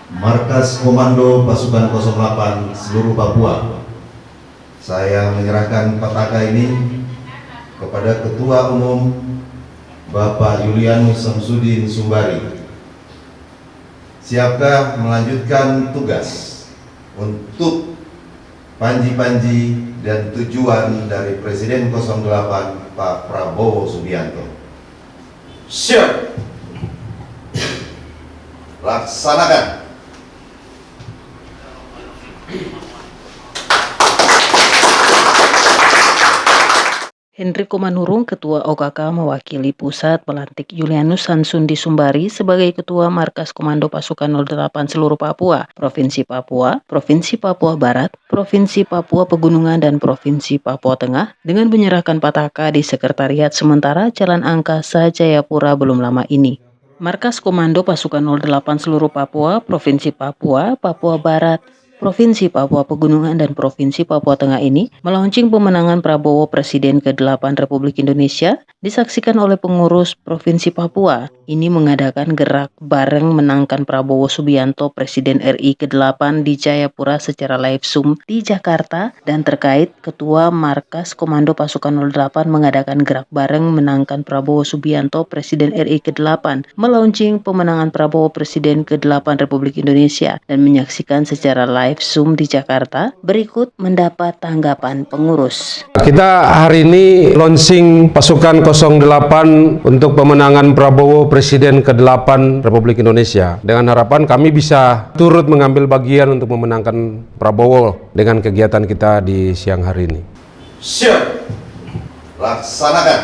Markas Komando Pasukan 08 seluruh Papua. Saya menyerahkan petaka ini kepada Ketua Umum Bapak Julianus Samsudin Sumbari. Siapkah melanjutkan tugas untuk panji-panji dan tujuan dari Presiden 08 Pak Prabowo Subianto? Siap. Laksanakan. Hendriko Manurung, Ketua OKK mewakili Pusat, melantik Julianus Samsudin Sumbari sebagai Ketua Markas Komando Pasukan 08 seluruh Papua, Provinsi Papua, Provinsi Papua Barat, Provinsi Papua Pegunungan, dan Provinsi Papua Tengah dengan menyerahkan petaka di Sekretariat Sementara Jalan Angkasa Jayapura belum lama ini. Markas Komando Pasukan 08 seluruh Papua, Provinsi Papua, Papua Barat, Provinsi Papua Pegunungan, dan Provinsi Papua Tengah ini melaunching pemenangan Prabowo Presiden ke-8 Republik Indonesia disaksikan oleh pengurus Provinsi Papua. Ini mengadakan gerak bareng menangkan Prabowo Subianto Presiden RI ke-8 di Jayapura secara live Zoom di Jakarta, dan terkait Ketua Markas Komando Pasukan 08 mengadakan gerak bareng menangkan Prabowo Subianto Presiden RI ke-8 melaunching pemenangan Prabowo Presiden ke-8 Republik Indonesia dan menyaksikan secara live Zoom di Jakarta. Berikut mendapat tanggapan pengurus. Kita hari ini launching pasukan 08 untuk pemenangan Prabowo Presiden ke-8 Republik Indonesia. Dengan harapan kami bisa turut mengambil bagian untuk memenangkan Prabowo dengan kegiatan kita di siang hari ini. Siap. Laksanakan.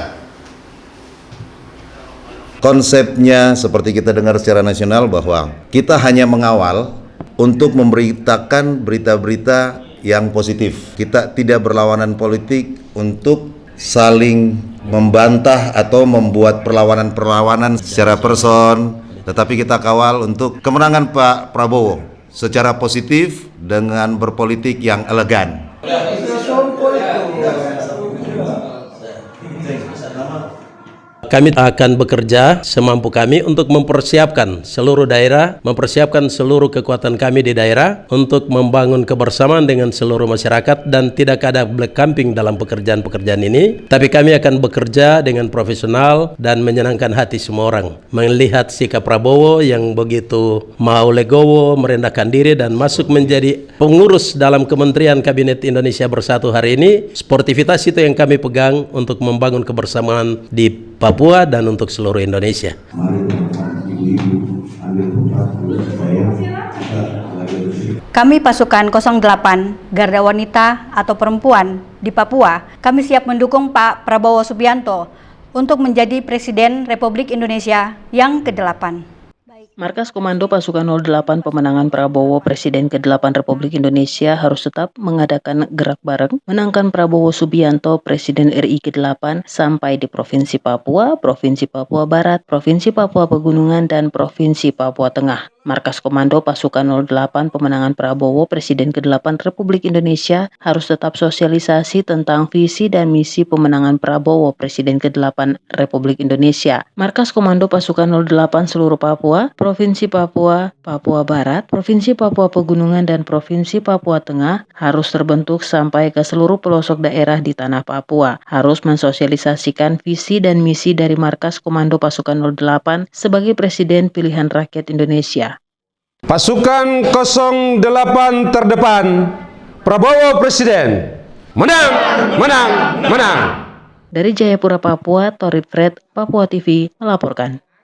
Konsepnya seperti kita dengar secara nasional bahwa kita hanya mengawal untuk memberitakan berita-berita yang positif. Kita tidak berlawanan politik untuk saling membantah atau membuat perlawanan-perlawanan secara person, tetapi kita kawal untuk kemenangan Pak Prabowo secara positif dengan berpolitik yang elegan. Kami akan bekerja semampu kami untuk mempersiapkan seluruh daerah, mempersiapkan seluruh kekuatan kami di daerah untuk membangun kebersamaan dengan seluruh masyarakat, dan tidak ada black camping dalam pekerjaan-pekerjaan ini. Tapi kami akan bekerja dengan profesional dan menyenangkan hati semua orang. Melihat sikap Prabowo yang begitu mau legowo, merendahkan diri, dan masuk menjadi pengurus dalam Kementerian Kabinet Indonesia Bersatu hari ini, sportivitas itu yang kami pegang untuk membangun kebersamaan di Papua dan untuk seluruh Indonesia. Kami pasukan 08 Garda Wanita atau Perempuan di Papua, kami siap mendukung Pak Prabowo Subianto untuk menjadi Presiden Republik Indonesia yang ke-8. Markas Komando Pasukan 08 pemenangan Prabowo Presiden ke-8 Republik Indonesia harus tetap mengadakan gerak bareng menangkan Prabowo Subianto Presiden RI ke-8 sampai di Provinsi Papua, Provinsi Papua Barat, Provinsi Papua Pegunungan, dan Provinsi Papua Tengah. Markas Komando Pasukan 08 pemenangan Prabowo Presiden ke-8 Republik Indonesia harus tetap sosialisasi tentang visi dan misi pemenangan Prabowo Presiden ke-8 Republik Indonesia. Markas Komando Pasukan 08 seluruh Papua, Provinsi Papua, Papua Barat, Provinsi Papua Pegunungan, dan Provinsi Papua Tengah harus terbentuk sampai ke seluruh pelosok daerah di tanah Papua. Harus mensosialisasikan visi dan misi dari Markas Komando Pasukan 08 sebagai Presiden pilihan rakyat Indonesia. Pasukan 08 terdepan, Prabowo Presiden. Menang, menang, menang. Dari Jayapura, Papua, Torib Fred, Papua TV melaporkan.